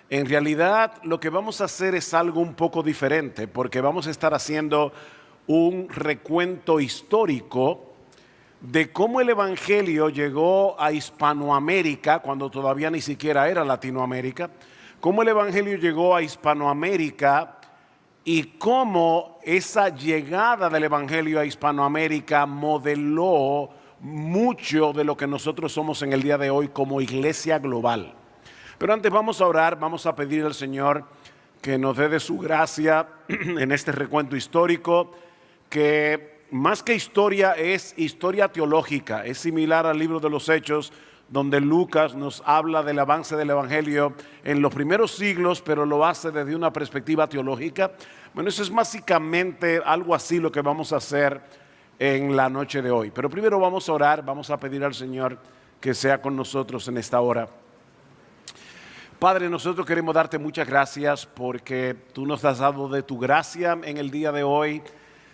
En realidad lo que vamos a hacer es algo un poco diferente, porque vamos a estar haciendo un recuento histórico de cómo el Evangelio llegó a Hispanoamérica, cuando todavía ni siquiera era Latinoamérica, cómo el Evangelio llegó a Hispanoamérica y cómo esa llegada del Evangelio a Hispanoamérica modeló mucho de lo que nosotros somos en el día de hoy como iglesia global. Pero antes vamos a orar, vamos a pedir al Señor que nos dé de su gracia en este recuento histórico, que más que historia es historia teológica, es similar al libro de los Hechos, donde Lucas nos habla del avance del Evangelio en los primeros siglos, pero lo hace desde una perspectiva teológica. Bueno, eso es básicamente algo así lo que vamos a hacer en la noche de hoy. Pero primero vamos a orar, vamos a pedir al Señor que sea con nosotros en esta hora. Padre, nosotros queremos darte muchas gracias porque tú nos has dado de tu gracia en el día de hoy,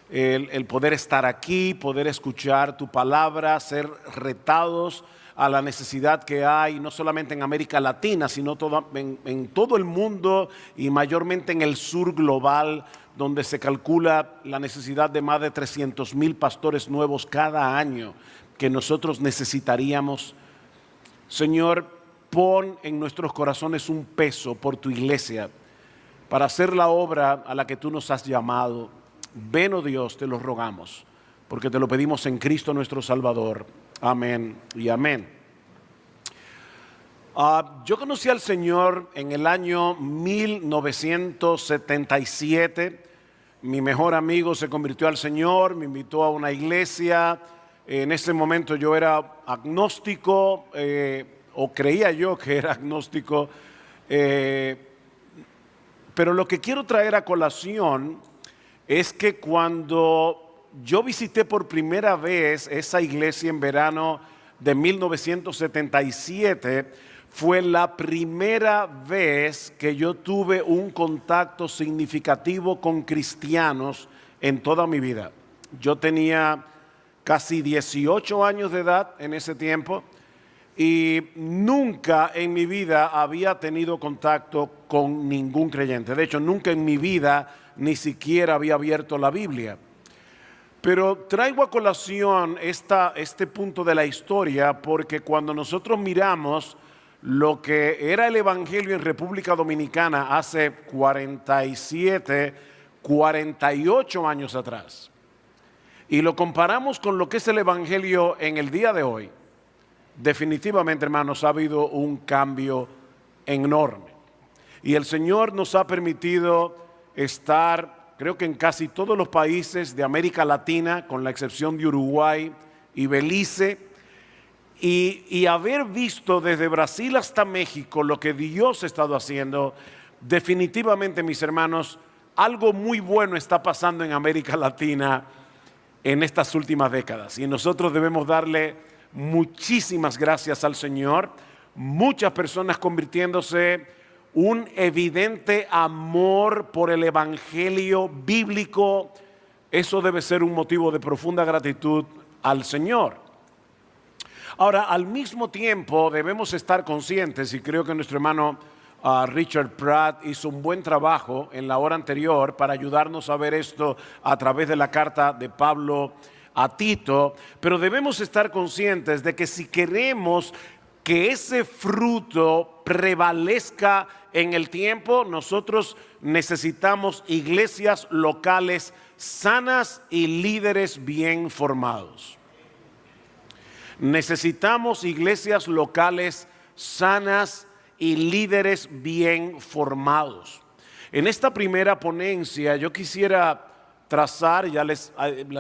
el poder estar aquí, poder escuchar tu palabra, ser retados a la necesidad que hay, no solamente en América Latina, sino en todo el mundo y mayormente en el sur global, donde se calcula la necesidad de más de 300,000 pastores nuevos cada año que nosotros necesitaríamos. Señor, pon en nuestros corazones un peso por tu iglesia para hacer la obra a la que tú nos has llamado. Ven, oh Dios, te lo rogamos, porque te lo pedimos en Cristo nuestro Salvador. Amén y amén. Yo conocí al Señor en el año 1977. Mi mejor amigo se convirtió al Señor, me invitó a una iglesia. En ese momento yo era agnóstico, o creía yo que era agnóstico, pero lo que quiero traer a colación es que cuando yo visité por primera vez esa iglesia en verano de 1977, fue la primera vez que yo tuve un contacto significativo con cristianos en toda mi vida. Yo tenía casi 18 años de edad en ese tiempo, y nunca en mi vida había tenido contacto con ningún creyente. De hecho, nunca en mi vida ni siquiera había abierto la Biblia. Pero traigo a colación este punto de la historia porque cuando nosotros miramos lo que era el Evangelio en República Dominicana hace 47, 48 años atrás, y lo comparamos con lo que es el Evangelio en el día de hoy, definitivamente, hermanos, ha habido un cambio enorme. Y el Señor nos ha permitido estar, creo que en casi todos los países de América Latina, con la excepción de Uruguay y Belice, y haber visto desde Brasil hasta México lo que Dios ha estado haciendo. Definitivamente, mis hermanos, algo muy bueno está pasando en América Latina en estas últimas décadas. Y nosotros debemos darle muchísimas gracias al Señor. Muchas personas convirtiéndose, un evidente amor por el Evangelio bíblico. Eso debe ser un motivo de profunda gratitud al Señor. Ahora, al mismo tiempo debemos estar conscientes, y creo que nuestro hermano Richard Pratt hizo un buen trabajo en la hora anterior para ayudarnos a ver esto a través de la carta de Pablo a Tito, pero debemos estar conscientes de que si queremos que ese fruto prevalezca en el tiempo, nosotros necesitamos iglesias locales sanas y líderes bien formados. Necesitamos iglesias locales sanas y líderes bien formados. En esta primera ponencia yo quisiera trazar, ya les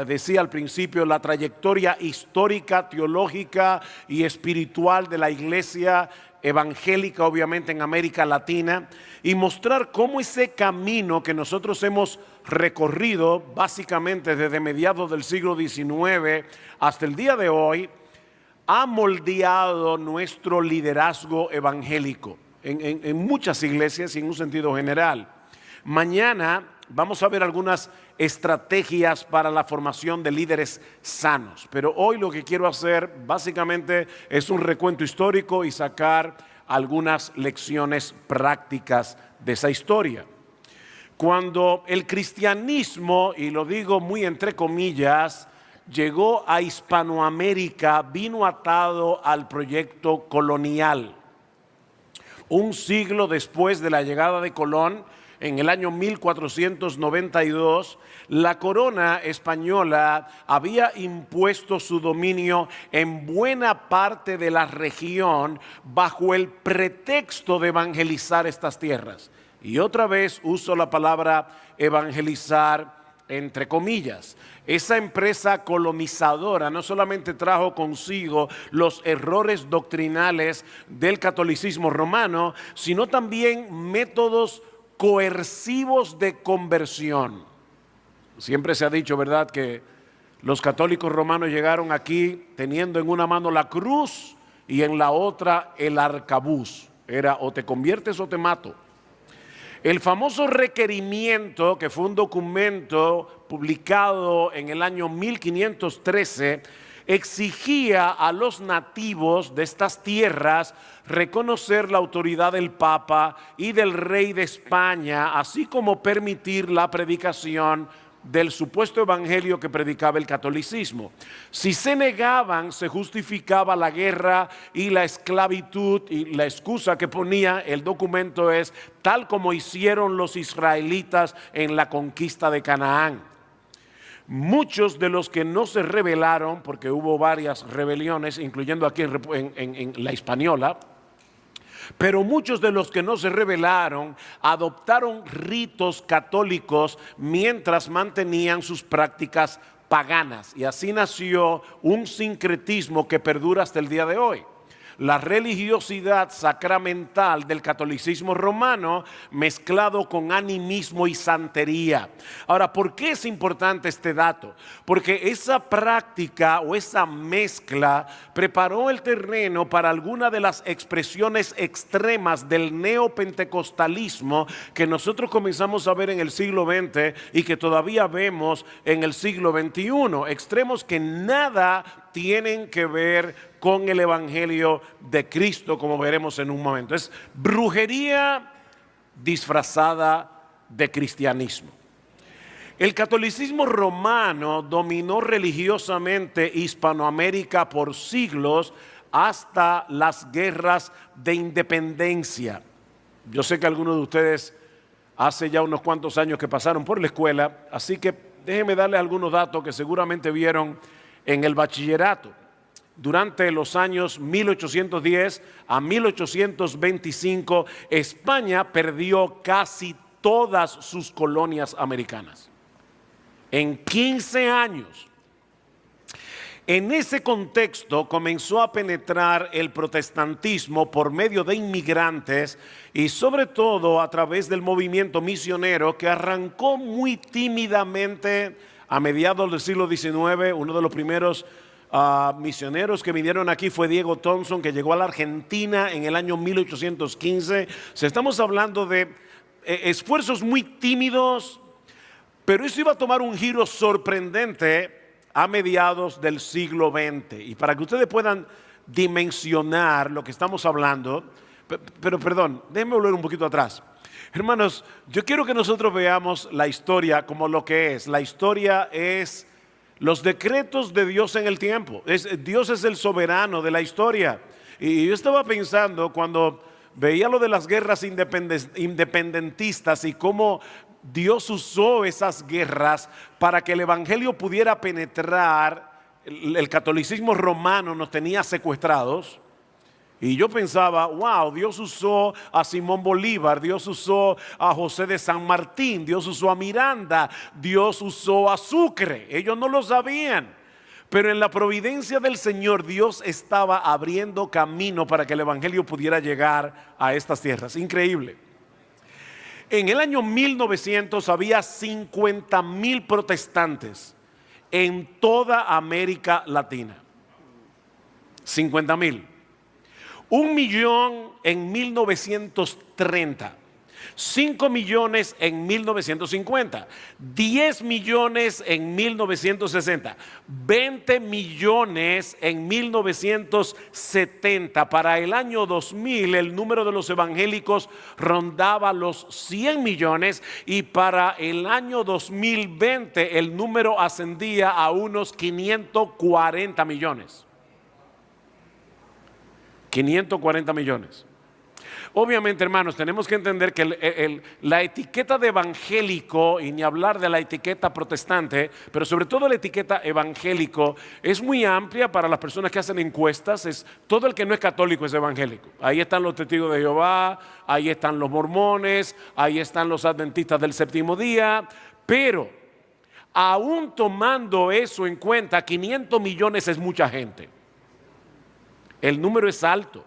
decía al principio, la trayectoria histórica, teológica y espiritual de la iglesia evangélica, obviamente en América Latina, y mostrar cómo ese camino que nosotros hemos recorrido básicamente desde mediados del siglo XIX hasta el día de hoy ha moldeado nuestro liderazgo evangélico en muchas iglesias y en un sentido general. Mañana vamos a ver algunas estrategias para la formación de líderes sanos, pero hoy lo que quiero hacer básicamente es un recuento histórico y sacar algunas lecciones prácticas de esa historia. Cuando el cristianismo, y lo digo muy entre comillas, llegó a Hispanoamérica, vino atado al proyecto colonial. Un siglo después de la llegada de Colón, en el año 1492, la corona española había impuesto su dominio en buena parte de la región bajo el pretexto de evangelizar estas tierras. Y otra vez uso la palabra evangelizar entre comillas. Esa empresa colonizadora no solamente trajo consigo los errores doctrinales del catolicismo romano, sino también métodos coercivos de conversión. Siempre se ha dicho, ¿verdad?, que los católicos romanos llegaron aquí teniendo en una mano la cruz y en la otra el arcabuz. Era o te conviertes o te mato. El famoso requerimiento, que fue un documento publicado en el año 1513, exigía a los nativos de estas tierras reconocer la autoridad del Papa y del Rey de España, así como permitir la predicación del supuesto evangelio que predicaba el catolicismo. Si se negaban, se justificaba la guerra y la esclavitud, y la excusa que ponía el documento es tal como hicieron los israelitas en la conquista de Canaán. Muchos de los que no se rebelaron, porque hubo varias rebeliones, incluyendo aquí en la Hispaniola, pero muchos de los que no se rebelaron adoptaron ritos católicos mientras mantenían sus prácticas paganas. Y así nació un sincretismo que perdura hasta el día de hoy. La religiosidad sacramental del catolicismo romano mezclado con animismo y santería. Ahora, ¿por qué es importante este dato? Porque esa práctica o esa mezcla preparó el terreno para alguna de las expresiones extremas del neopentecostalismo que nosotros comenzamos a ver en el siglo XX y que todavía vemos en el siglo XXI. Extremos que nada tienen que ver con el evangelio de Cristo, como veremos en un momento. Es brujería disfrazada de cristianismo. El catolicismo romano dominó religiosamente Hispanoamérica por siglos hasta las guerras de independencia. Yo sé que algunos de ustedes hace ya unos cuantos años que pasaron por la escuela, así que déjenme darles algunos datos que seguramente vieron en el bachillerato. Durante los años 1810 a 1825, España perdió casi todas sus colonias americanas. En 15 años. En ese contexto comenzó a penetrar el protestantismo por medio de inmigrantes y sobre todo a través del movimiento misionero que arrancó muy tímidamente a mediados del siglo XIX. Uno de los primeros misioneros que vinieron aquí fue Diego Thompson, que llegó a la Argentina en el año 1815. Estamos hablando de esfuerzos muy tímidos, pero eso iba a tomar un giro sorprendente a mediados del siglo XX. Y para que ustedes puedan dimensionar lo que estamos hablando, pero perdón, déjenme volver un poquito atrás. Hermanos, yo quiero que nosotros veamos la historia como lo que es. La historia es los decretos de Dios en el tiempo. Dios es el soberano de la historia. Y yo estaba pensando cuando veía lo de las guerras independentistas y cómo Dios usó esas guerras para que el evangelio pudiera penetrar. El catolicismo romano nos tenía secuestrados. Y yo pensaba, wow, Dios usó a Simón Bolívar, Dios usó a José de San Martín, Dios usó a Miranda, Dios usó a Sucre. Ellos no lo sabían. Pero en la providencia del Señor, Dios estaba abriendo camino para que el evangelio pudiera llegar a estas tierras. Increíble. En el año 1900 había 50,000 protestantes en toda América Latina. 50,000. 1 millón en 1930. 5 millones en 1950, 10 millones en 1960, 20 millones en 1970. Para el año 2000 el número de los evangélicos rondaba los 100 millones y para el año 2020 el número ascendía a unos 540 millones. 540 millones. Obviamente, hermanos, tenemos que entender que la etiqueta de evangélico, y ni hablar de la etiqueta protestante, pero sobre todo la etiqueta evangélico, es muy amplia para las personas que hacen encuestas. Todo el que no es católico es evangélico. Ahí están los testigos de Jehová, ahí están los mormones, ahí están los adventistas del séptimo día, pero aún tomando eso en cuenta, 500 millones es mucha gente. El número es alto.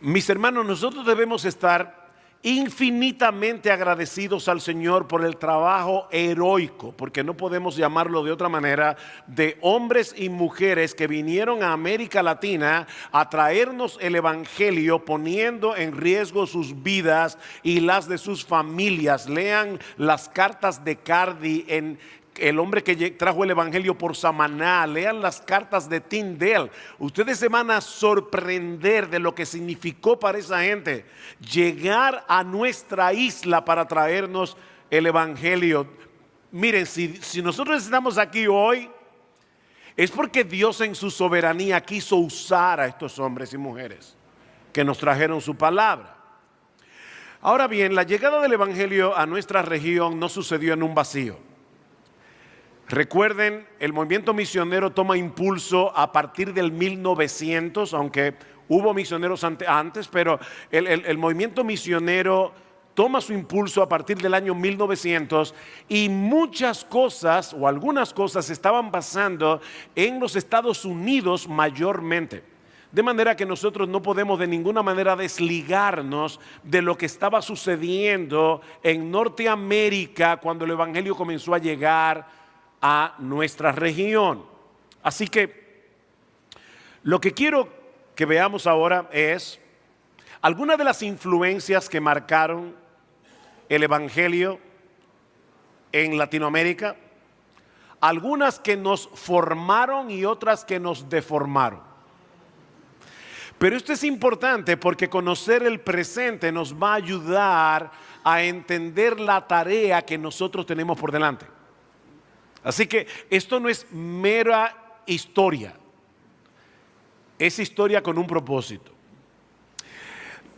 Mis hermanos, nosotros debemos estar infinitamente agradecidos al Señor por el trabajo heroico, porque no podemos llamarlo de otra manera, de hombres y mujeres que vinieron a América Latina a traernos el evangelio, poniendo en riesgo sus vidas y las de sus familias. Lean las cartas de Cardi, el hombre que trajo el evangelio por Samaná. Lean las cartas de Tyndale. Ustedes se van a sorprender de lo que significó para esa gente llegar a nuestra isla para traernos el evangelio. Miren, si nosotros estamos aquí hoy, es porque Dios en su soberanía quiso usar a estos hombres y mujeres que nos trajeron su palabra. Ahora bien, la llegada del evangelio a nuestra región no sucedió en un vacío. Recuerden, el movimiento misionero toma impulso a partir del 1900, aunque hubo misioneros antes, pero el movimiento misionero toma su impulso a partir del año 1900 y muchas cosas o algunas cosas estaban pasando en los Estados Unidos mayormente. De manera que nosotros no podemos de ninguna manera desligarnos de lo que estaba sucediendo en Norteamérica cuando el evangelio comenzó a llegar a nuestra región. Así que lo que quiero que veamos ahora es algunas de las influencias que marcaron el evangelio en Latinoamérica, algunas que nos formaron y otras que nos deformaron. Pero esto es importante porque conocer el presente nos va a ayudar a entender la tarea que nosotros tenemos por delante. Así que esto no es mera historia, es historia con un propósito.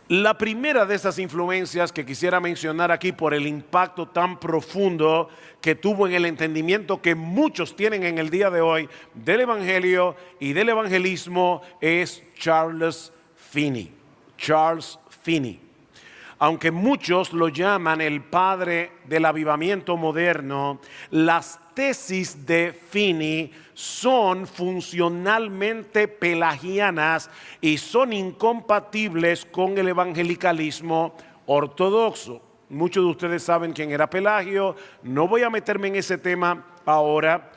La primera de esas influencias que quisiera mencionar aquí por el impacto tan profundo que tuvo en el entendimiento que muchos tienen en el día de hoy del evangelio y del evangelismo es Charles Finney. Charles Finney. Aunque muchos lo llaman el padre del avivamiento moderno, las tesis de Finney son funcionalmente pelagianas y son incompatibles con el evangelicalismo ortodoxo. Muchos de ustedes saben quién era Pelagio, no voy a meterme en ese tema ahora.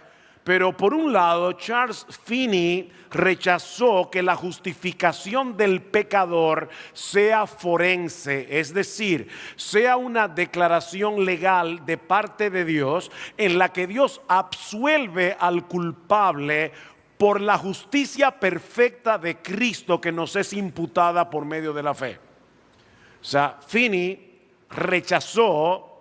Pero por un lado, Charles Finney rechazó que la justificación del pecador sea forense, es decir, sea una declaración legal de parte de Dios en la que Dios absuelve al culpable por la justicia perfecta de Cristo que nos es imputada por medio de la fe. O sea, Finney rechazó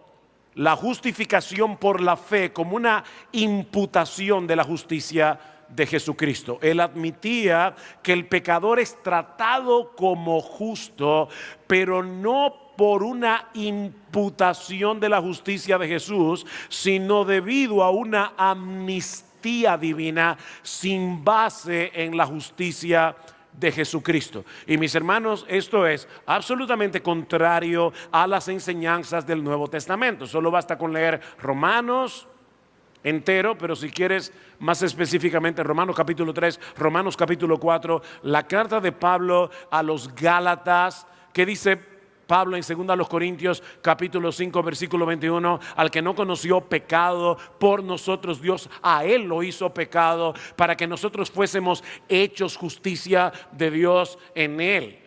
la justificación por la fe como una imputación de la justicia de Jesucristo. Él admitía que el pecador es tratado como justo, pero no por una imputación de la justicia de Jesús, sino debido a una amnistía divina sin base en la justicia de Jesucristo. Y mis hermanos, esto es absolutamente contrario a las enseñanzas del Nuevo Testamento. Solo basta con leer Romanos entero, pero si quieres más específicamente Romanos capítulo 3, Romanos capítulo 4, la carta de Pablo a los Gálatas, que dice Pablo en 2 Corintios capítulo 5 versículo 21, al que no conoció pecado, por nosotros Dios a él lo hizo pecado, para que nosotros fuésemos hechos justicia de Dios en él.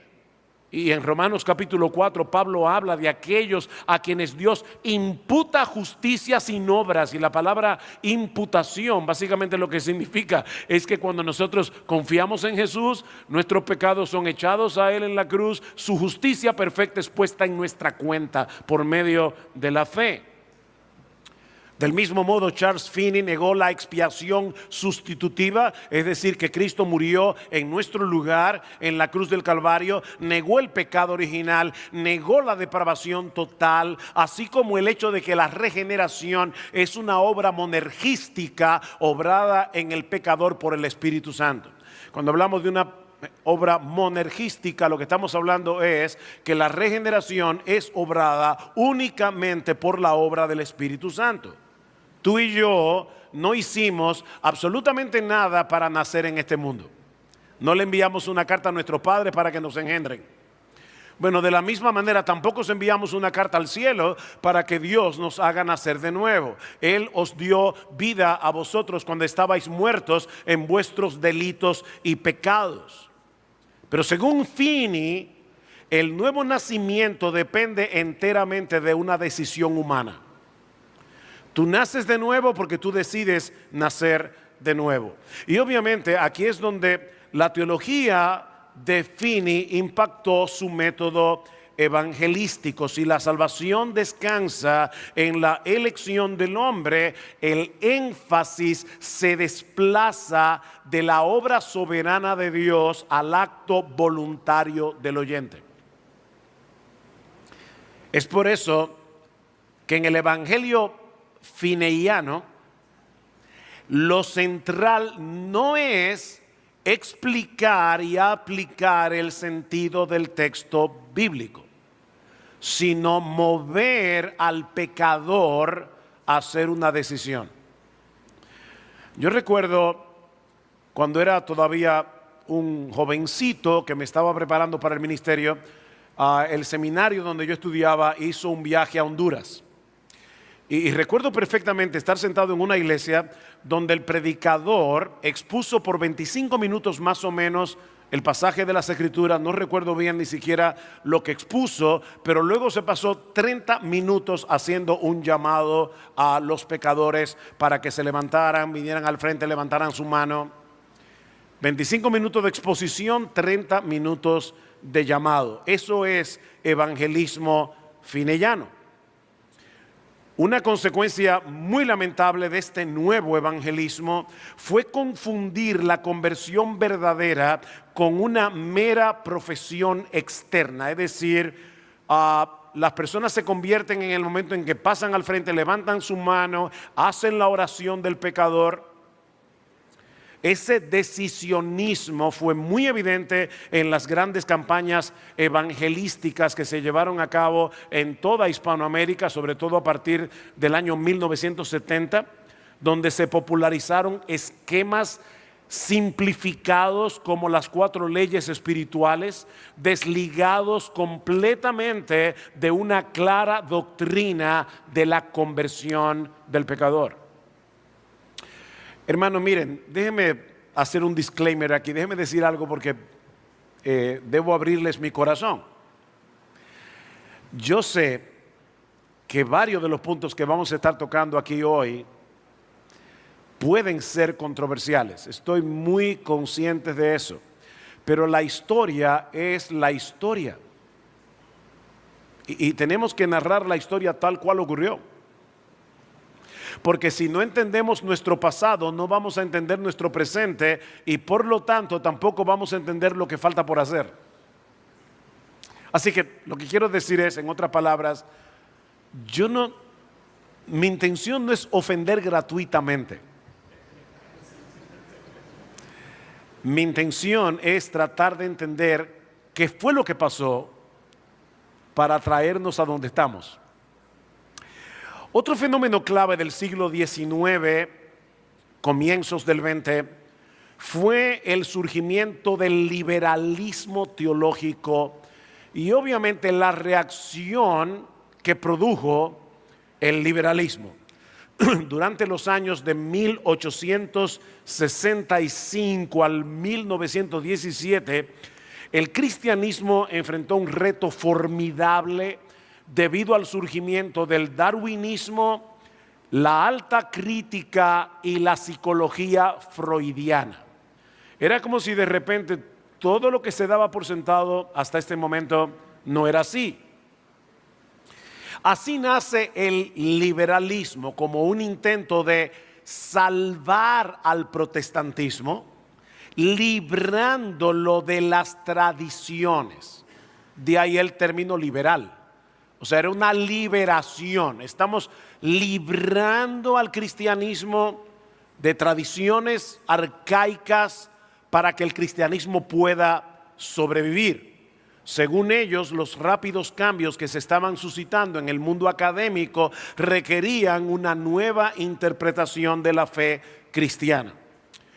Y en Romanos capítulo 4 Pablo habla de aquellos a quienes Dios imputa justicia sin obras. Y la palabra imputación básicamente lo que significa es que cuando nosotros confiamos en Jesús, nuestros pecados son echados a Él en la cruz, su justicia perfecta es puesta en nuestra cuenta por medio de la fe. Del mismo modo, Charles Finney negó la expiación sustitutiva, es decir, que Cristo murió en nuestro lugar en la cruz del Calvario, negó el pecado original, negó la depravación total, así como el hecho de que la regeneración es una obra monergística obrada en el pecador por el Espíritu Santo. Cuando hablamos de una obra monergística, lo que estamos hablando es que la regeneración es obrada únicamente por la obra del Espíritu Santo. Tú y yo no hicimos absolutamente nada para nacer en este mundo. No le enviamos una carta a nuestros padres para que nos engendren. Bueno, de la misma manera tampoco os enviamos una carta al cielo para que Dios nos haga nacer de nuevo. Él os dio vida a vosotros cuando estabais muertos en vuestros delitos y pecados. Pero según Finney, el nuevo nacimiento depende enteramente de una decisión humana. Tú naces de nuevo porque tú decides nacer de nuevo. Y obviamente aquí es donde la teología de Finney impactó su método evangelístico. Si la salvación descansa en la elección del hombre, el énfasis se desplaza de la obra soberana de Dios al acto voluntario del oyente. Es por eso que en el evangelio finneyano, lo central no es explicar y aplicar el sentido del texto bíblico, sino mover al pecador a hacer una decisión. Yo recuerdo cuando era todavía un jovencito que me estaba preparando para el ministerio, el seminario donde yo estudiaba hizo un viaje a Honduras. Y recuerdo perfectamente estar sentado en una iglesia donde el predicador expuso por 25 minutos más o menos el pasaje de las Escrituras. No recuerdo bien ni siquiera lo que expuso, pero luego se pasó 30 minutos haciendo un llamado a los pecadores para que se levantaran, vinieran al frente, levantaran su mano. 25 minutos de exposición, 30 minutos de llamado. Eso es evangelismo finneyano. Una consecuencia muy lamentable de este nuevo evangelismo fue confundir la conversión verdadera con una mera profesión externa. Es decir, las personas se convierten en el momento en que pasan al frente, levantan su mano, hacen la oración del pecador. Ese decisionismo fue muy evidente en las grandes campañas evangelísticas que se llevaron a cabo en toda Hispanoamérica, sobre todo a partir del año 1970, donde se popularizaron esquemas simplificados como las 4 leyes espirituales, desligados completamente de una clara doctrina de la conversión del pecador. Hermano, miren, déjenme hacer un disclaimer aquí, déjenme decir algo porque debo abrirles mi corazón. Yo sé que varios de los puntos que vamos a estar tocando aquí hoy pueden ser controversiales, estoy muy consciente de eso, pero la historia es la historia y tenemos que narrar la historia tal cual ocurrió. Porque si no entendemos nuestro pasado, no vamos a entender nuestro presente y por lo tanto tampoco vamos a entender lo que falta por hacer. Así que lo que quiero decir es, en otras palabras, mi intención no es ofender gratuitamente. Mi intención es tratar de entender qué fue lo que pasó para traernos a donde estamos. Otro fenómeno clave del siglo XIX, comienzos del XX, fue el surgimiento del liberalismo teológico y obviamente la reacción que produjo el liberalismo. Durante los años de 1865 al 1917, El cristianismo enfrentó un reto formidable debido al surgimiento del darwinismo, la alta crítica y la psicología freudiana. Era como si de repente todo lo que se daba por sentado hasta este momento no era así. Así nace el liberalismo como un intento de salvar al protestantismo, librándolo de las tradiciones. De ahí el término liberal. O sea, era una liberación. Estamos librando al cristianismo de tradiciones arcaicas para que el cristianismo pueda sobrevivir. Según ellos, los rápidos cambios que se estaban suscitando en el mundo académico requerían una nueva interpretación de la fe cristiana.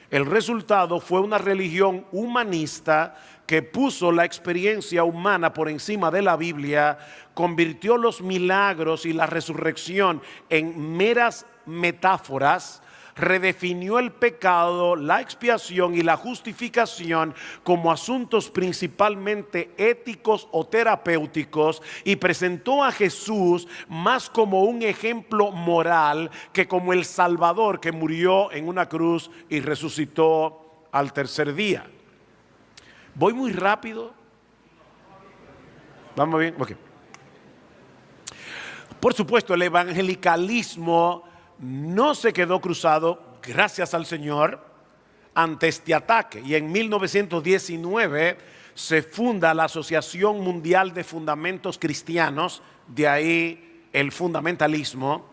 El resultado fue una religión humanista que puso la experiencia humana por encima de la Biblia, convirtió los milagros y la resurrección en meras metáforas, redefinió el pecado, la expiación y la justificación como asuntos principalmente éticos o terapéuticos y presentó a Jesús más como un ejemplo moral que como el Salvador que murió en una cruz y resucitó al tercer día. ¿Voy muy rápido? ¿Vamos bien? Ok. Por supuesto, el evangelicalismo no se quedó cruzado, gracias al Señor, ante este ataque. Y en 1919 se funda la Asociación Mundial de Fundamentos Cristianos, de ahí el fundamentalismo,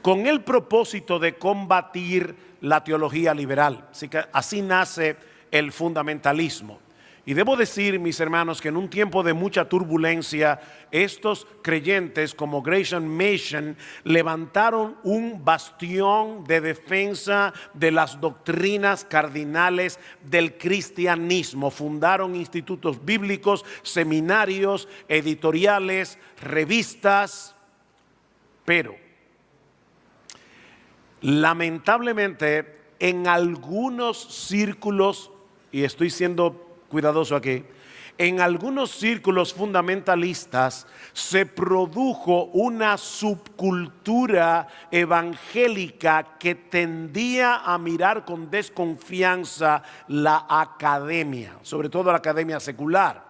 con el propósito de combatir la teología liberal. Así que así nace el fundamentalismo. Y debo decir, mis hermanos, que en un tiempo de mucha turbulencia, estos creyentes como Gresham Machen levantaron un bastión de defensa de las doctrinas cardinales del cristianismo. Fundaron institutos bíblicos, seminarios, editoriales, revistas, pero lamentablemente en algunos círculos, y estoy siendo cuidadoso aquí, en algunos círculos fundamentalistas se produjo una subcultura evangélica que tendía a mirar con desconfianza la academia, sobre todo la academia secular,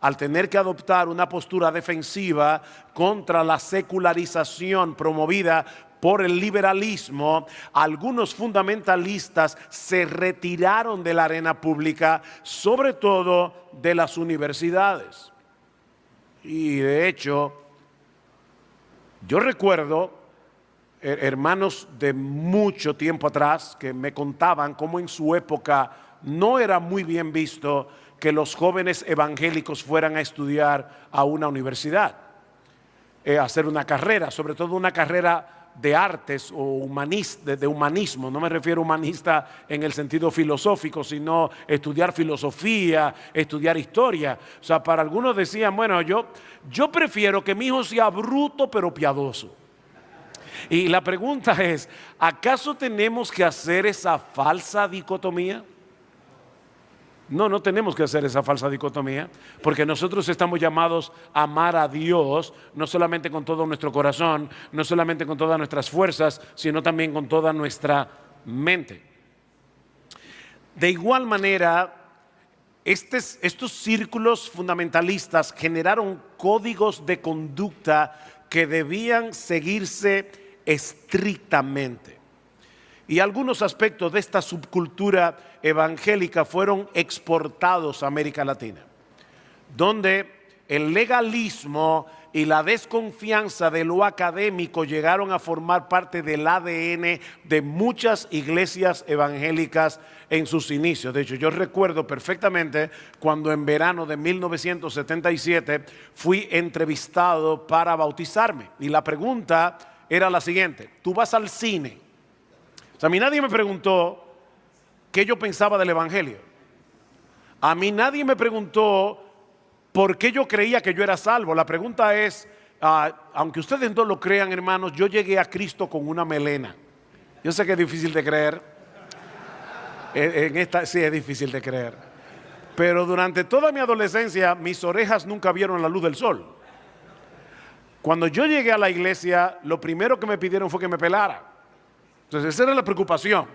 al tener que adoptar una postura defensiva contra la secularización promovida por el liberalismo. Algunos fundamentalistas se retiraron de la arena pública, sobre todo de las universidades. Y de hecho, yo recuerdo hermanos de mucho tiempo atrás que me contaban cómo en su época no era muy bien visto que los jóvenes evangélicos fueran a estudiar a una universidad, a hacer una carrera, sobre todo una carrera de artes o de humanismo. No me refiero a humanista en el sentido filosófico, sino estudiar filosofía, estudiar historia. O sea, para algunos decían, bueno, yo prefiero que mi hijo sea bruto pero piadoso. Y la pregunta es, ¿acaso tenemos que hacer esa falsa dicotomía? No tenemos que hacer esa falsa dicotomía, porque nosotros estamos llamados a amar a Dios, no solamente con todo nuestro corazón, no solamente con todas nuestras fuerzas, sino también con toda nuestra mente. De igual manera, estos círculos fundamentalistas generaron códigos de conducta que debían seguirse estrictamente. Y algunos aspectos de esta subcultura evangélica fueron exportados a América Latina, donde el legalismo y la desconfianza de lo académico llegaron a formar parte del ADN de muchas iglesias evangélicas en sus inicios. De hecho, yo recuerdo perfectamente cuando en verano de 1977 fui entrevistado para bautizarme. Y la pregunta era la siguiente: ¿tú vas al cine? O sea, a mí nadie me preguntó qué yo pensaba del evangelio. A mí nadie me preguntó por qué yo creía que yo era salvo. La pregunta es, aunque ustedes no lo crean, hermanos, yo llegué a Cristo con una melena. Yo sé que es difícil de creer. Sí, es difícil de creer. Pero durante toda mi adolescencia, mis orejas nunca vieron la luz del sol. Cuando yo llegué a la iglesia, lo primero que me pidieron fue que me pelara. Entonces, esa era la preocupación.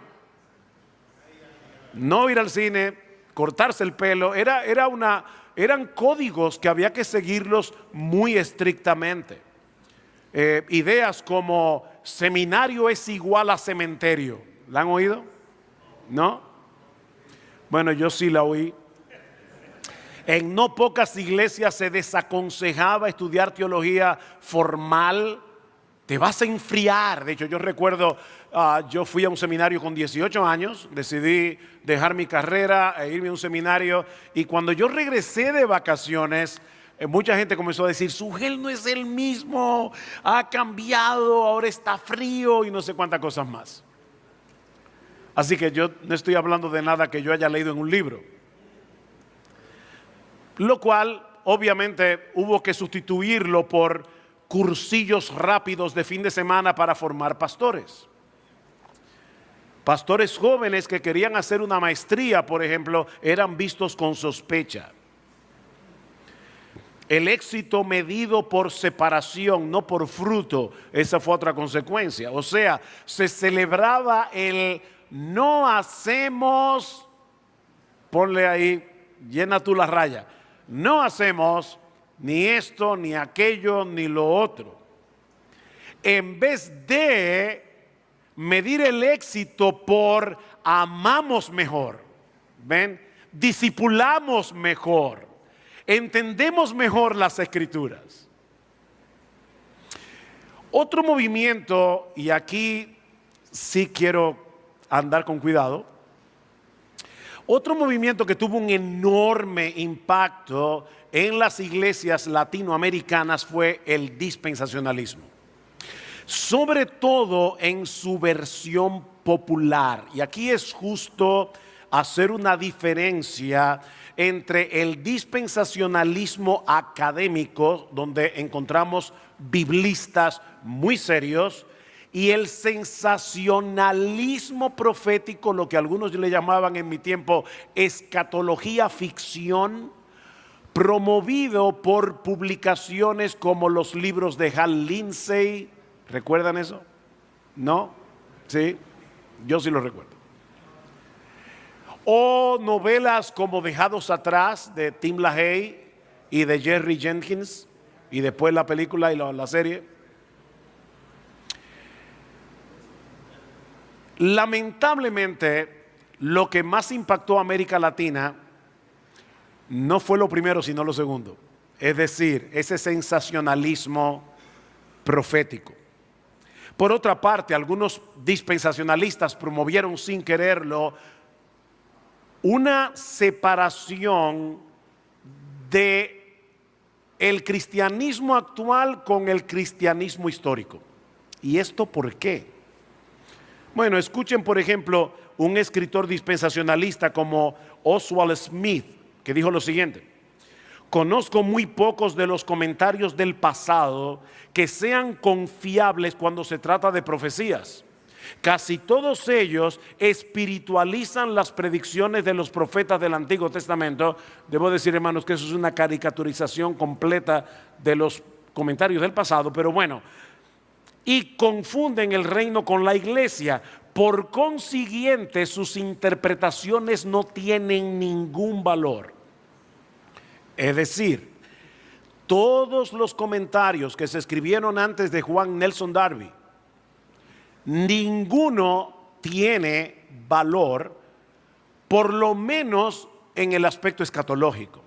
No ir al cine, cortarse el pelo, eran códigos que había que seguirlos muy estrictamente. Ideas como seminario es igual a cementerio. ¿La han oído? ¿No? Bueno, yo sí la oí. En no pocas iglesias se desaconsejaba estudiar teología formal. Te vas a enfriar. De hecho, yo recuerdo, yo fui a un seminario con 18 años, decidí dejar mi carrera e irme a un seminario. Y cuando yo regresé de vacaciones, mucha gente comenzó a decir, Sugel no es el mismo, ha cambiado, ahora está frío y no sé cuántas cosas más. Así que yo no estoy hablando de nada que yo haya leído en un libro. Lo cual, obviamente, hubo que sustituirlo por cursillos rápidos de fin de semana para formar pastores. Pastores jóvenes que querían hacer una maestría, por ejemplo, eran vistos con sospecha. El éxito medido por separación, no por fruto, esa fue otra consecuencia. O sea, se celebraba el no hacemos, ponle ahí, llena tú la raya. No hacemos ni esto, ni aquello, ni lo otro. En vez de medir el éxito por amamos mejor, ¿ven? Discipulamos mejor, entendemos mejor las escrituras. Otro movimiento, y aquí sí quiero andar con cuidado. Otro movimiento que tuvo un enorme impacto en las iglesias latinoamericanas fue el dispensacionalismo. Sobre todo en su versión popular. Y aquí es justo hacer una diferencia entre el dispensacionalismo académico, donde encontramos biblistas muy serios, y el sensacionalismo profético, lo que algunos le llamaban en mi tiempo escatología ficción, promovido por publicaciones como los libros de Hal Lindsey. ¿Recuerdan eso? ¿No? Sí, yo sí lo recuerdo. O novelas como Dejados Atrás de Tim LaHaye y de Jerry Jenkins, y después la película y la serie. Lamentablemente, lo que más impactó a América Latina no fue lo primero, sino lo segundo. Es decir, ese sensacionalismo profético. Por otra parte, algunos dispensacionalistas promovieron sin quererlo una separación de el cristianismo actual con el cristianismo histórico. ¿Y esto por qué? Bueno, escuchen por ejemplo un escritor dispensacionalista como Oswald Smith, que dijo lo siguiente: conozco muy pocos de los comentarios del pasado que sean confiables cuando se trata de profecías. Casi todos ellos espiritualizan las predicciones de los profetas del Antiguo Testamento. Debo decir, hermanos, que eso es una caricaturización completa de los comentarios del pasado, pero bueno, y confunden el reino con la iglesia. Por consiguiente, sus interpretaciones no tienen ningún valor. Es decir, todos los comentarios que se escribieron antes de Juan Nelson Darby, ninguno tiene valor, por lo menos en el aspecto escatológico.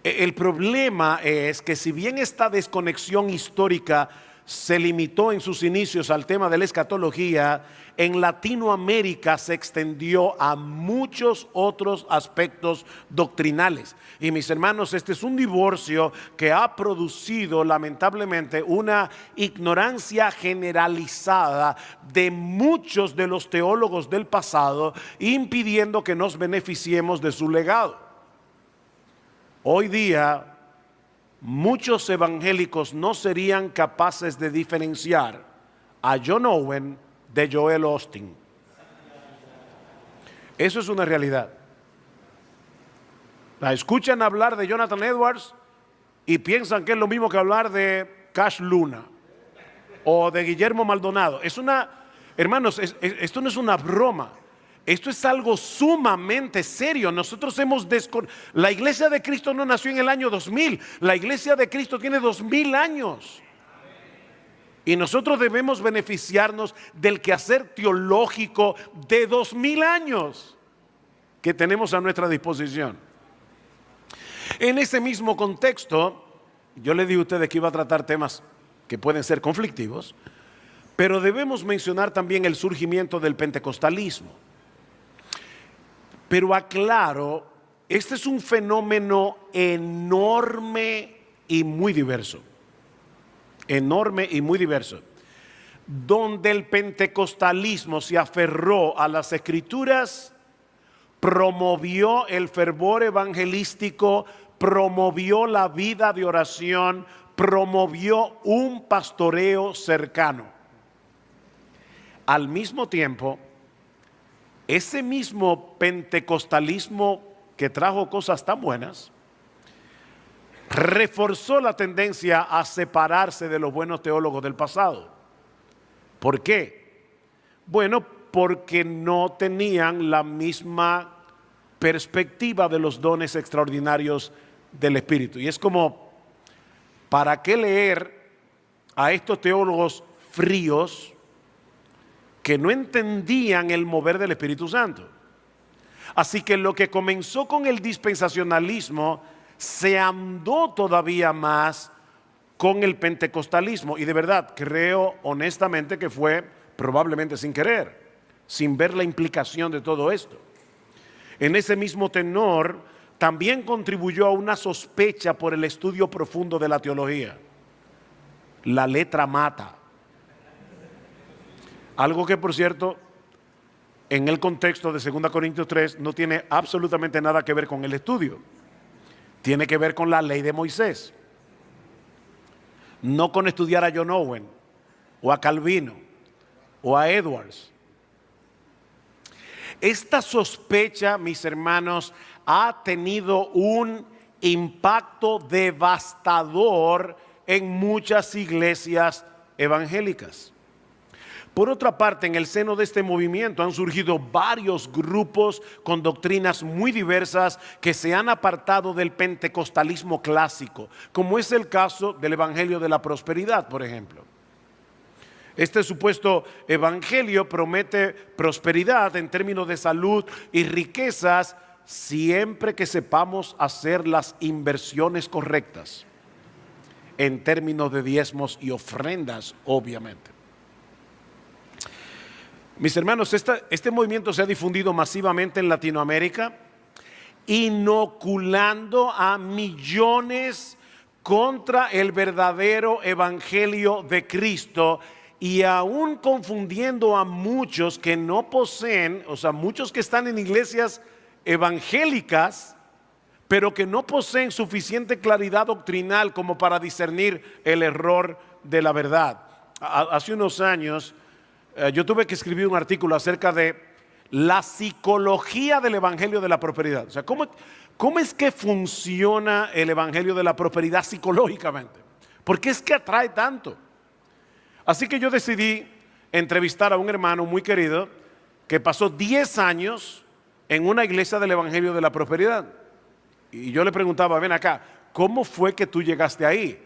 El problema es que si bien esta desconexión histórica se limitó en sus inicios al tema de la escatología, en Latinoamérica se extendió a muchos otros aspectos doctrinales. Y mis hermanos, este es un divorcio que ha producido lamentablemente una ignorancia generalizada de muchos de los teólogos del pasado, impidiendo que nos beneficiemos de su legado. Hoy día, muchos evangélicos no serían capaces de diferenciar a John Owen de Joel Osteen. Eso es una realidad. La escuchan hablar de Jonathan Edwards y piensan que es lo mismo que hablar de Cash Luna o de Guillermo Maldonado. Hermanos, esto no es una broma. Esto es algo sumamente serio. Nosotros la iglesia de Cristo no nació en el año 2000. La iglesia de Cristo tiene 2000 años. Y nosotros debemos beneficiarnos del quehacer teológico de 2000 años que tenemos a nuestra disposición. En ese mismo contexto, yo le dije a ustedes que iba a tratar temas que pueden ser conflictivos, pero debemos mencionar también el surgimiento del pentecostalismo. Pero aclaro, este es un fenómeno enorme y muy diverso. Enorme y muy diverso. Donde el pentecostalismo se aferró a las escrituras, promovió el fervor evangelístico, promovió la vida de oración, promovió un pastoreo cercano. Al mismo tiempo, ese mismo pentecostalismo que trajo cosas tan buenas, reforzó la tendencia a separarse de los buenos teólogos del pasado. ¿Por qué? Bueno, porque no tenían la misma perspectiva de los dones extraordinarios del Espíritu. Y es como, ¿para qué leer a estos teólogos fríos que no entendían el mover del Espíritu Santo? Así que lo que comenzó con el dispensacionalismo se andó todavía más con el pentecostalismo. Y de verdad, creo honestamente que fue probablemente sin querer, sin ver la implicación de todo esto. En ese mismo tenor, también contribuyó a una sospecha por el estudio profundo de la teología. La letra mata. Algo que, por cierto, en el contexto de 2 Corintios 3 no tiene absolutamente nada que ver con el estudio. Tiene que ver con la ley de Moisés. No con estudiar a John Owen, o a Calvino, o a Edwards. Esta sospecha, mis hermanos, ha tenido un impacto devastador en muchas iglesias evangélicas. Por otra parte, en el seno de este movimiento han surgido varios grupos con doctrinas muy diversas que se han apartado del pentecostalismo clásico, como es el caso del Evangelio de la Prosperidad, por ejemplo. Este supuesto evangelio promete prosperidad en términos de salud y riquezas siempre que sepamos hacer las inversiones correctas, en términos de diezmos y ofrendas, obviamente. Mis hermanos, este movimiento se ha difundido masivamente en Latinoamérica, inoculando a millones contra el verdadero evangelio de Cristo y aún confundiendo a muchos que no poseen, o sea, muchos que están en iglesias evangélicas, pero que no poseen suficiente claridad doctrinal como para discernir el error de la verdad. Hace unos años yo tuve que escribir un artículo acerca de la psicología del Evangelio de la Prosperidad. O sea, ¿cómo es que funciona el Evangelio de la Prosperidad psicológicamente? ¿Por qué es que atrae tanto? Así que yo decidí entrevistar a un hermano muy querido que pasó 10 años en una iglesia del Evangelio de la Prosperidad. Y yo le preguntaba, ven acá, ¿cómo fue que tú llegaste ahí?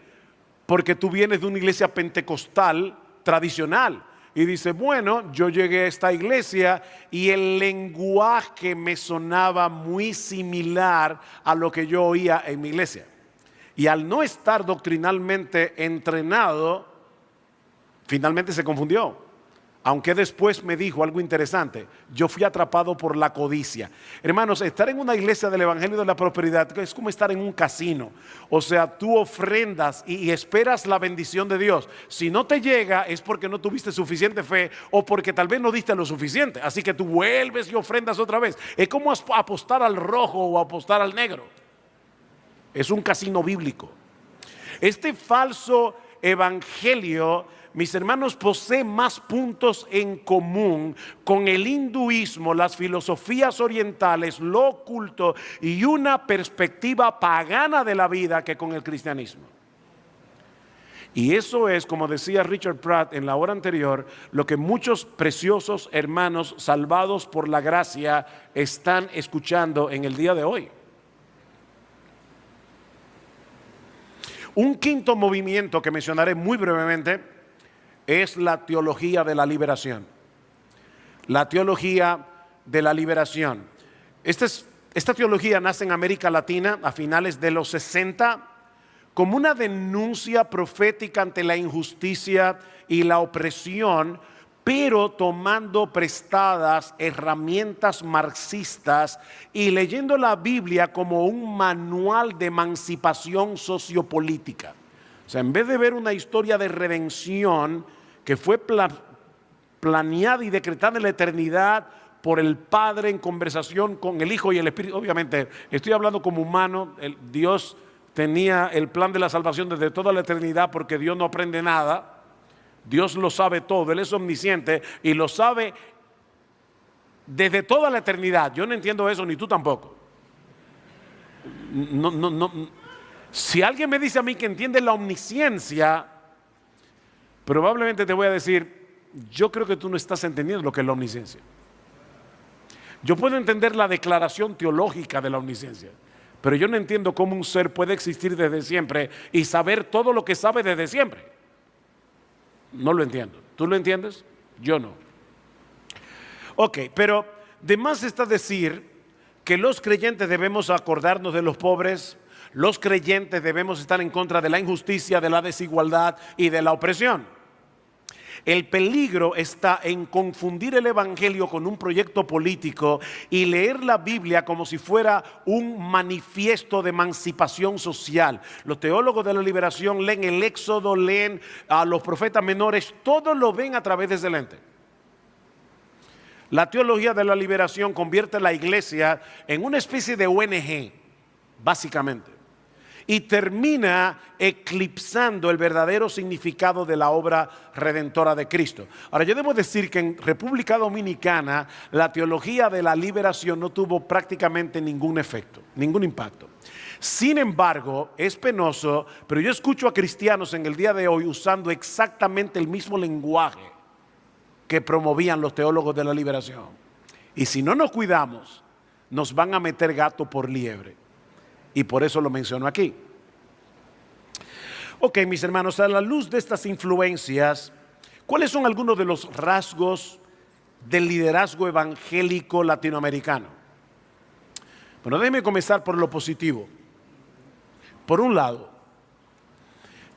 Porque tú vienes de una iglesia pentecostal tradicional. Y dice, bueno, yo llegué a esta iglesia y el lenguaje me sonaba muy similar a lo que yo oía en mi iglesia. Y al no estar doctrinalmente entrenado, finalmente se confundió. Aunque después me dijo algo interesante, yo fui atrapado por la codicia. Hermanos, estar en una iglesia del Evangelio de la Prosperidad es como estar en un casino. O sea, tú ofrendas y esperas la bendición de Dios. Si no te llega es porque no tuviste suficiente fe o porque tal vez no diste lo suficiente. Así que tú vuelves y ofrendas otra vez. Es como apostar al rojo o apostar al negro. Es un casino bíblico. Este falso evangelio mis hermanos, posee más puntos en común con el hinduismo, las filosofías orientales, lo oculto y una perspectiva pagana de la vida que con el cristianismo. Y eso es, como decía Richard Pratt en la hora anterior, lo que muchos preciosos hermanos salvados por la gracia están escuchando en el día de hoy. Un quinto movimiento que mencionaré muy brevemente es la teología de la liberación. La teología de la liberación. Esta teología nace en América Latina a finales de los 60 como una denuncia profética ante la injusticia y la opresión, pero tomando prestadas herramientas marxistas y leyendo la Biblia como un manual de emancipación sociopolítica. O sea, en vez de ver una historia de redención que fue planeada y decretada en la eternidad por el Padre en conversación con el Hijo y el Espíritu, obviamente estoy hablando como humano, Dios tenía el plan de la salvación desde toda la eternidad porque Dios no aprende nada. Dios lo sabe todo, Él es omnisciente y lo sabe desde toda la eternidad. Yo no entiendo eso, ni tú tampoco. No. Si alguien me dice a mí que entiende la omnisciencia, probablemente te voy a decir, yo creo que tú no estás entendiendo lo que es la omnisciencia. Yo puedo entender la declaración teológica de la omnisciencia, pero yo no entiendo cómo un ser puede existir desde siempre y saber todo lo que sabe desde siempre. No lo entiendo. ¿Tú lo entiendes? Yo no. Ok, pero de más está decir que los creyentes debemos acordarnos de los pobres, los creyentes debemos estar en contra de la injusticia, de la desigualdad y de la opresión. El peligro está en confundir el evangelio con un proyecto político y leer la Biblia como si fuera un manifiesto de emancipación social. Los teólogos de la liberación leen el Éxodo, leen a los profetas menores, todos lo ven a través de ese lente. La teología de la liberación convierte a la iglesia en una especie de ONG, básicamente, y termina eclipsando el verdadero significado de la obra redentora de Cristo. Ahora, yo debo decir que en República Dominicana la teología de la liberación no tuvo prácticamente ningún efecto, ningún impacto. Sin embargo, es penoso, pero yo escucho a cristianos en el día de hoy usando exactamente el mismo lenguaje que promovían los teólogos de la liberación. Y si no nos cuidamos, nos van a meter gato por liebre. Y por eso lo menciono aquí. Ok, mis hermanos, a la luz de estas influencias, ¿cuáles son algunos de los rasgos del liderazgo evangélico latinoamericano? Bueno, déjenme comenzar por lo positivo. Por un lado,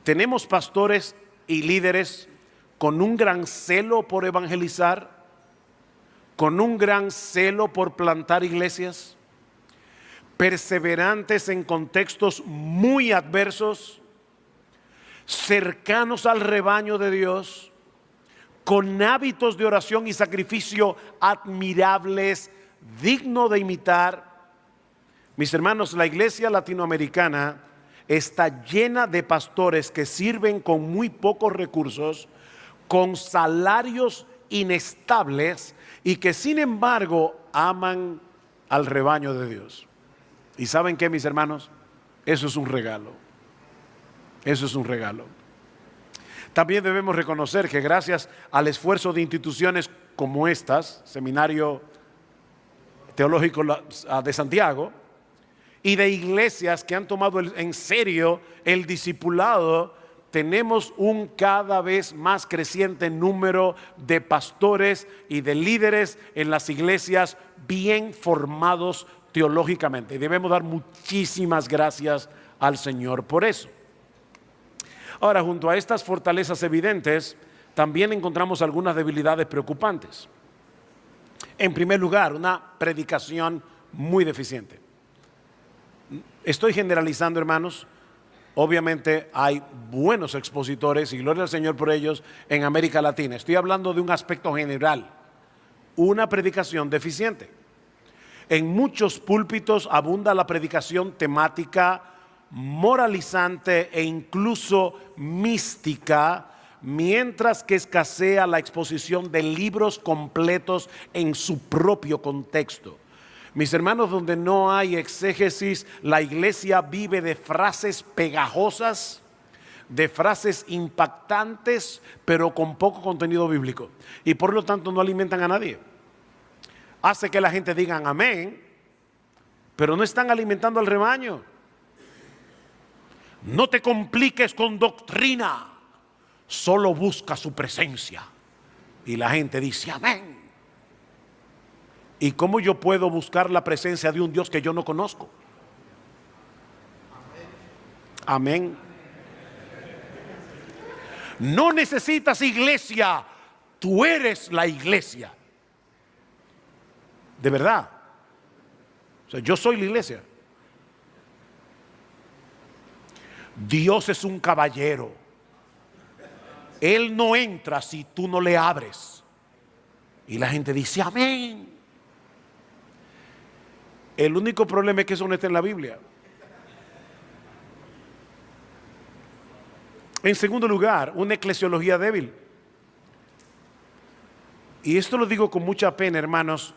tenemos pastores y líderes con un gran celo por evangelizar, con un gran celo por plantar iglesias, perseverantes en contextos muy adversos, cercanos al rebaño de Dios, con hábitos de oración y sacrificio admirables, digno de imitar. Mis hermanos, la iglesia latinoamericana está llena de pastores que sirven con muy pocos recursos, con salarios inestables y que sin embargo aman al rebaño de Dios. ¿Y saben qué, mis hermanos? Eso es un regalo. Eso es un regalo. También debemos reconocer que gracias al esfuerzo de instituciones como estas, Seminario Teológico de Santiago, y de iglesias que han tomado en serio el discipulado, tenemos un cada vez más creciente número de pastores y de líderes en las iglesias bien formados teológicamente. Y debemos dar muchísimas gracias al Señor por eso. Ahora, junto a estas fortalezas evidentes, también encontramos algunas debilidades preocupantes. En primer lugar, una predicación muy deficiente. Estoy generalizando, hermanos. Obviamente hay buenos expositores y gloria al Señor por ellos en América Latina. Estoy hablando de un aspecto general. Una predicación deficiente. En muchos púlpitos abunda la predicación temática, moralizante e incluso mística, mientras que escasea la exposición de libros completos en su propio contexto. Mis hermanos, donde no hay exégesis, la iglesia vive de frases pegajosas, de frases impactantes, pero con poco contenido bíblico. Y por lo tanto no alimentan a nadie. Hace que la gente diga amén, pero no están alimentando al rebaño. No te compliques con doctrina, solo busca su presencia. Y la gente dice amén. ¿Y cómo yo puedo buscar la presencia de un Dios que yo no conozco? Amén. No necesitas iglesia, tú eres la iglesia. De verdad. O sea, yo soy la iglesia. Dios es un caballero. Él no entra si tú no le abres. Y la gente dice amén. El único problema es que eso no está en la Biblia. En segundo lugar, una eclesiología débil. Y esto lo digo con mucha pena, hermanos.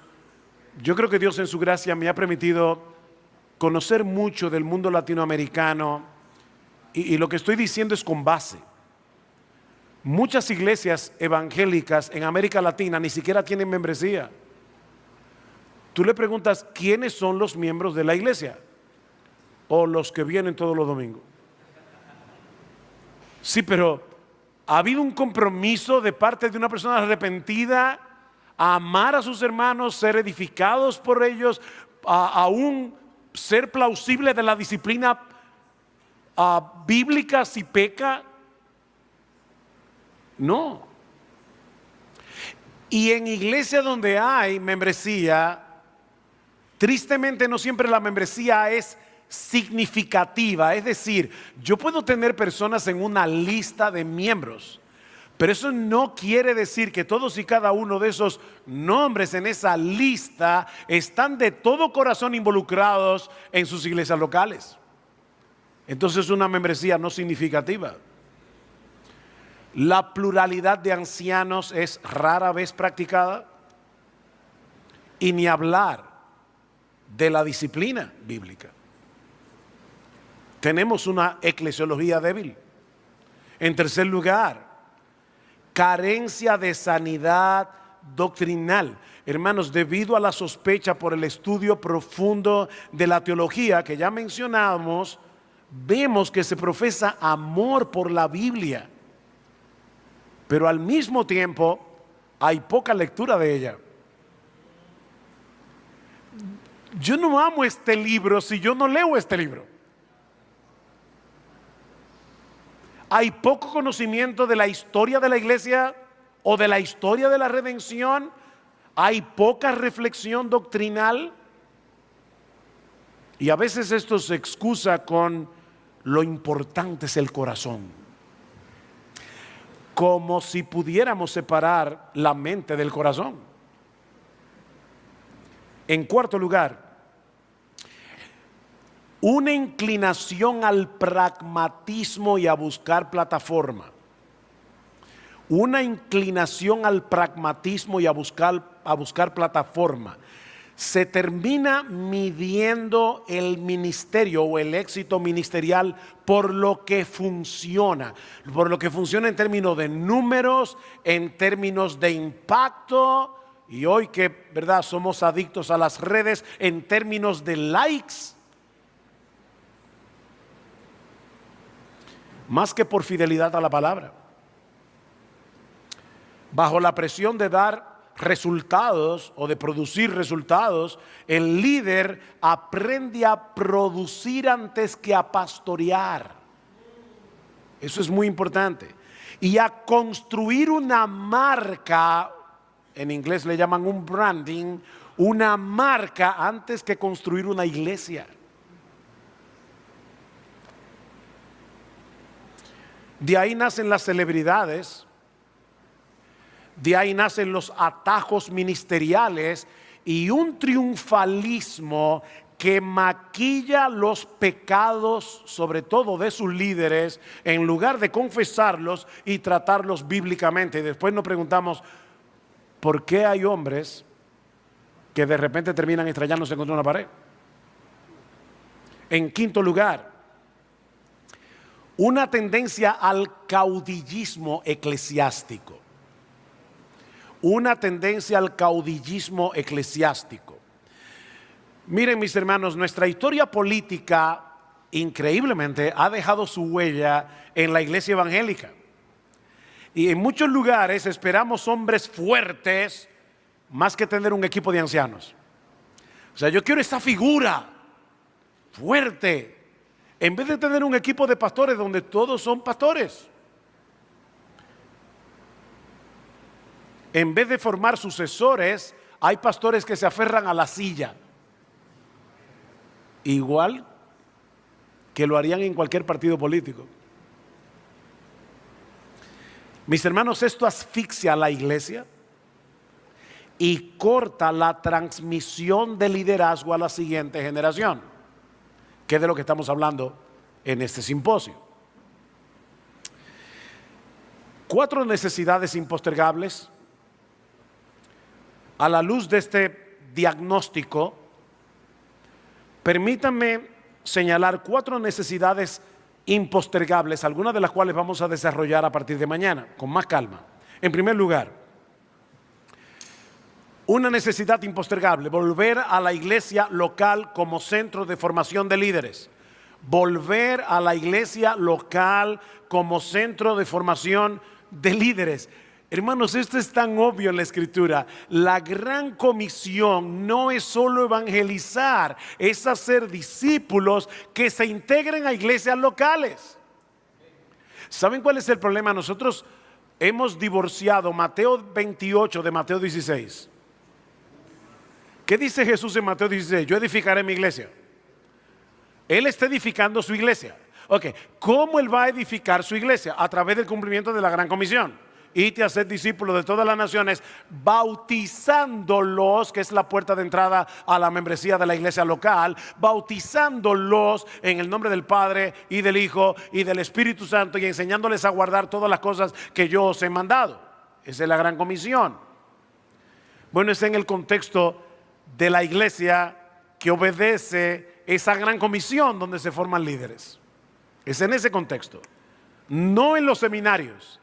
Yo creo que Dios en su gracia me ha permitido conocer mucho del mundo latinoamericano. Y lo que estoy diciendo es con base. Muchas iglesias evangélicas en América Latina ni siquiera tienen membresía. Tú le preguntas, ¿quiénes son los miembros de la iglesia? O los que vienen todos los domingos. Sí, pero ha habido un compromiso de parte de una persona arrepentida a amar a sus hermanos, ser edificados por ellos, aún ser plausible de la disciplina bíblica si peca. No. Y en iglesia donde hay membresía, tristemente no siempre la membresía es significativa. Es decir, yo puedo tener personas en una lista de miembros, pero eso no quiere decir que todos y cada uno de esos nombres en esa lista están de todo corazón involucrados en sus iglesias locales. Entonces es una membresía no significativa. La pluralidad de ancianos es rara vez practicada, y ni hablar de la disciplina bíblica. Tenemos una eclesiología débil. En tercer lugar, carencia de sanidad doctrinal. Hermanos, debido a la sospecha por el estudio profundo de la teología que ya mencionamos, vemos que se profesa amor por la Biblia, pero al mismo tiempo hay poca lectura de ella. Yo no amo este libro si yo no leo este libro. Hay poco conocimiento de la historia de la iglesia o de la historia de la redención. Hay poca reflexión doctrinal. Y a veces esto se excusa con lo importante es el corazón. Como si pudiéramos separar la mente del corazón. En cuarto lugar, una inclinación al pragmatismo y a buscar plataforma. Una inclinación al pragmatismo y a buscar plataforma. Se termina midiendo el ministerio o el éxito ministerial por lo que funciona. Por lo que funciona en términos de números, en términos de impacto. Y hoy que, ¿verdad?, somos adictos a las redes, en términos de likes. Más que por fidelidad a la palabra. Bajo la presión de dar resultados o de producir resultados, el líder aprende a producir antes que a pastorear. Eso es muy importante. Y a construir una marca, en inglés le llaman un branding, una marca antes que construir una iglesia. De ahí nacen las celebridades, de ahí nacen los atajos ministeriales y un triunfalismo que maquilla los pecados, sobre todo de sus líderes, en lugar de confesarlos y tratarlos bíblicamente. Y después nos preguntamos, ¿por qué hay hombres que de repente terminan estrellándose contra una pared? En quinto lugar, una tendencia al caudillismo eclesiástico. Una tendencia al caudillismo eclesiástico. Miren, mis hermanos, nuestra historia política increíblemente ha dejado su huella en la iglesia evangélica. Y en muchos lugares esperamos hombres fuertes más que tener un equipo de ancianos. O sea, yo quiero esa figura fuerte, en vez de tener un equipo de pastores donde todos son pastores. En vez de formar sucesores, hay pastores que se aferran a la silla, igual que lo harían en cualquier partido político. Mis hermanos, esto asfixia a la iglesia y corta la transmisión de liderazgo a la siguiente generación, que es de lo que estamos hablando en este simposio. 4 necesidades impostergables. A la luz de este diagnóstico, permítanme señalar 4 necesidades impostergables, algunas de las cuales vamos a desarrollar a partir de mañana, con más calma. En primer lugar, una necesidad impostergable: volver a la iglesia local como centro de formación de líderes. Volver a la iglesia local como centro de formación de líderes. Hermanos, esto es tan obvio en la Escritura. La gran comisión no es solo evangelizar, es hacer discípulos que se integren a iglesias locales. ¿Saben cuál es el problema? Nosotros hemos divorciado Mateo 28 de Mateo 16. ¿Qué dice Jesús en Mateo 16? Yo edificaré mi iglesia. Él está edificando su iglesia. Ok, ¿cómo Él va a edificar su iglesia? A través del cumplimiento de la gran comisión. Id a ser discípulos de todas las naciones, bautizándolos, que es la puerta de entrada a la membresía de la iglesia local, bautizándolos en el nombre del Padre y del Hijo y del Espíritu Santo, y enseñándoles a guardar todas las cosas que yo os he mandado. Esa es la gran comisión. Bueno, es en el contexto de la iglesia que obedece esa gran comisión donde se forman líderes. Es en ese contexto, no en los seminarios.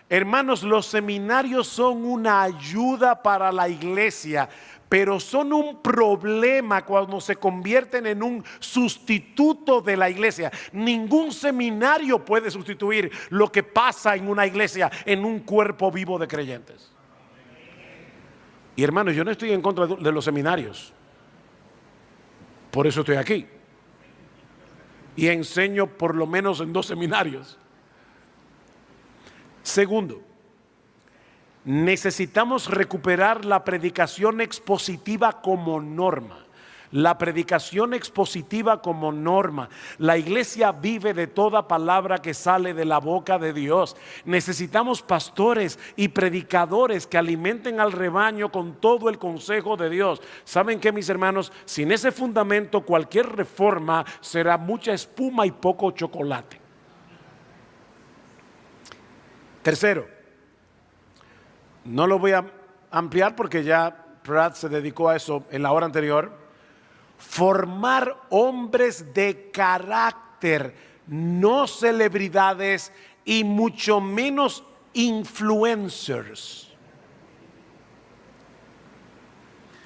Hermanos, los seminarios son una ayuda para la iglesia, pero son un problema cuando se convierten en un sustituto de la iglesia. Ningún seminario puede sustituir lo que pasa en una iglesia, en un cuerpo vivo de creyentes. Y hermanos, yo no estoy en contra de los seminarios. Por eso estoy aquí. Y enseño por lo menos en 2 seminarios. Segundo, necesitamos recuperar la predicación expositiva como norma. La predicación expositiva como norma. La iglesia vive de toda palabra que sale de la boca de Dios. Necesitamos pastores y predicadores que alimenten al rebaño con todo el consejo de Dios. ¿Saben qué, mis hermanos? Sin ese fundamento, cualquier reforma será mucha espuma y poco chocolate. Tercero, no lo voy a ampliar porque ya Pratt se dedicó a eso en la hora anterior. Formar hombres de carácter, no celebridades y mucho menos influencers.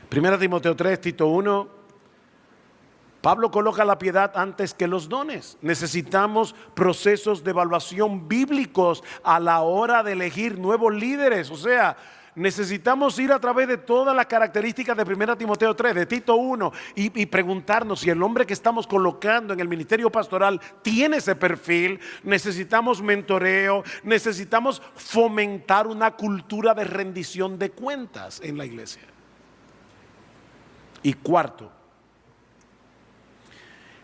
Primera Timoteo 3, Tito 1. Pablo coloca la piedad antes que los dones. Necesitamos procesos de evaluación bíblicos a la hora de elegir nuevos líderes. O sea, necesitamos ir a través de todas las características de 1 Timoteo 3, de Tito 1 y preguntarnos si el hombre que estamos colocando en el ministerio pastoral tiene ese perfil. Necesitamos mentoreo, necesitamos fomentar una cultura de rendición de cuentas en la iglesia. Y cuarto,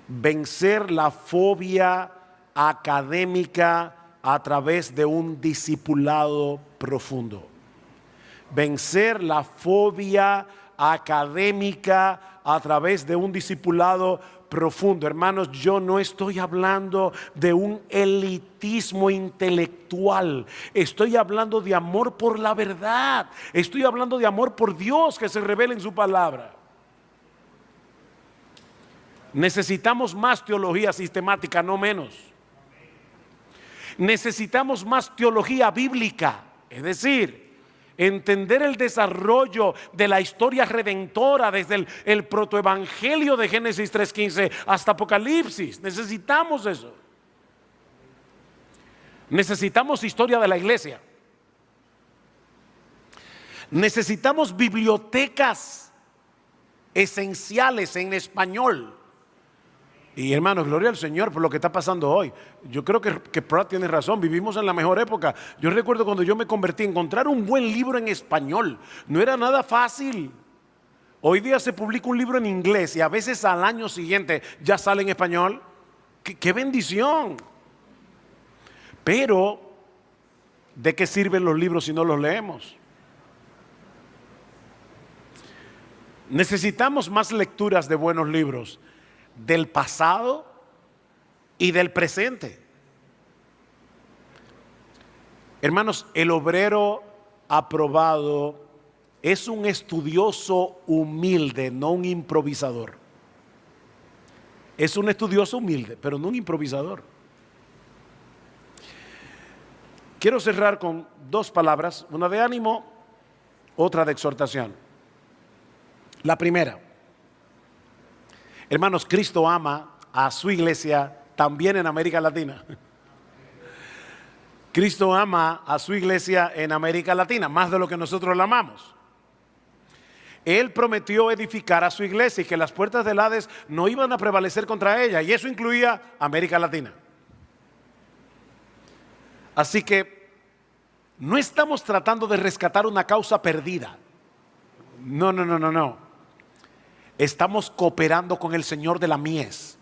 vencer la fobia académica a través de un discipulado profundo. Vencer la fobia académica, a través de un discipulado profundo. Hermanos, yo no estoy hablando de un elitismo intelectual. Estoy hablando de amor por la verdad. Estoy hablando de amor por Dios que se revela en su palabra. Necesitamos más teología sistemática, no menos. Necesitamos más teología bíblica, es decir, entender el desarrollo de la historia redentora desde el protoevangelio de Génesis 3:15 hasta Apocalipsis. Necesitamos eso. Necesitamos historia de la iglesia. Necesitamos bibliotecas esenciales en español. Y hermanos, gloria al Señor por lo que está pasando hoy. Yo creo que Pratt tiene razón, vivimos en la mejor época. Yo recuerdo cuando yo me convertí, encontrar un buen libro en español no era nada fácil. Hoy día se publica un libro en inglés y a veces al año siguiente ya sale en español. ¡Qué bendición! Pero, ¿de qué sirven los libros si no los leemos? Necesitamos más lecturas de buenos libros del pasado y del presente. Hermanos, el obrero aprobado es un estudioso humilde, no un improvisador. Es un estudioso humilde, pero no un improvisador. Quiero cerrar con dos palabras, una de ánimo, otra de exhortación. La primera: hermanos, Cristo ama a su iglesia también en América Latina. Cristo ama a su iglesia en América Latina, más de lo que nosotros la amamos. Él prometió edificar a su iglesia y que las puertas del Hades no iban a prevalecer contra ella, y eso incluía América Latina. Así que no estamos tratando de rescatar una causa perdida. No. Estamos cooperando con el Señor de la mies,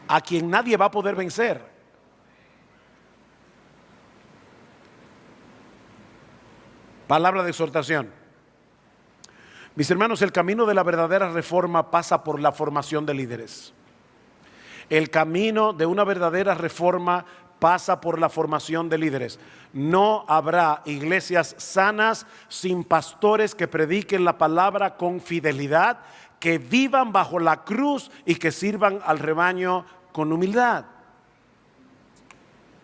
a quien nadie va a poder vencer. Palabra de exhortación. Mis hermanos, el camino de la verdadera reforma pasa por la formación de líderes. El camino de una verdadera reforma pasa por la formación de líderes. No habrá iglesias sanas sin pastores que prediquen la palabra con fidelidad, que vivan bajo la cruz y que sirvan al rebaño con humildad.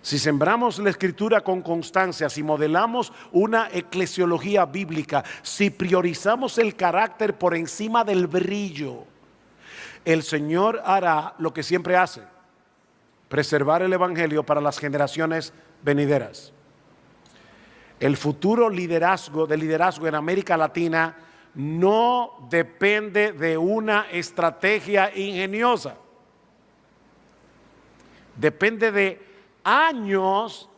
Si sembramos la escritura con constancia, si modelamos una eclesiología bíblica, si priorizamos el carácter por encima del brillo, el Señor hará lo que siempre hace: preservar el evangelio para las generaciones venideras. El futuro liderazgo en América Latina no depende de una estrategia ingeniosa. Depende de años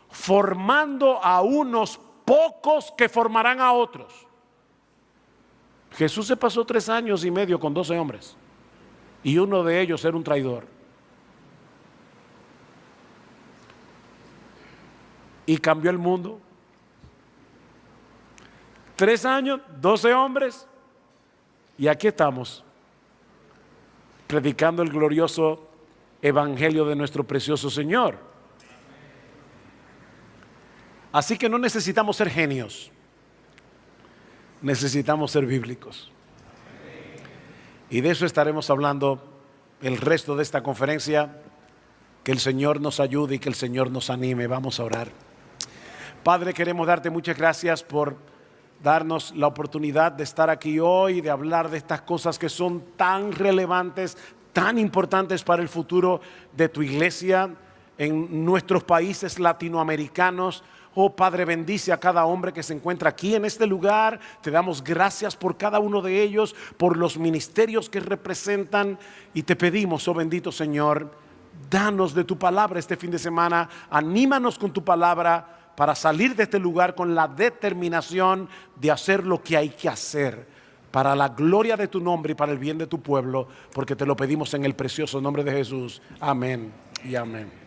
formando a unos pocos que formarán a otros. Jesús se pasó 3 años y medio con 12 hombres. Y uno de ellos era un traidor. Y cambió el mundo. 3 años, 12 hombres. Y aquí estamos, predicando el glorioso evangelio de nuestro precioso Señor. Así que no necesitamos ser genios. Necesitamos ser bíblicos. Y de eso estaremos hablando el resto de esta conferencia. Que el Señor nos ayude y que el Señor nos anime. Vamos a orar. Padre, queremos darte muchas gracias por darnos la oportunidad de estar aquí hoy, de hablar de estas cosas que son tan relevantes, tan importantes para el futuro de tu iglesia en nuestros países latinoamericanos. Oh Padre, bendice a cada hombre que se encuentra aquí en este lugar. Te damos gracias por cada uno de ellos, por los ministerios que representan, y te pedimos, oh bendito Señor, danos de tu palabra este fin de semana. Anímanos con tu palabra para salir de este lugar con la determinación de hacer lo que hay que hacer para la gloria de tu nombre y para el bien de tu pueblo, porque te lo pedimos en el precioso nombre de Jesús. Amén y amén.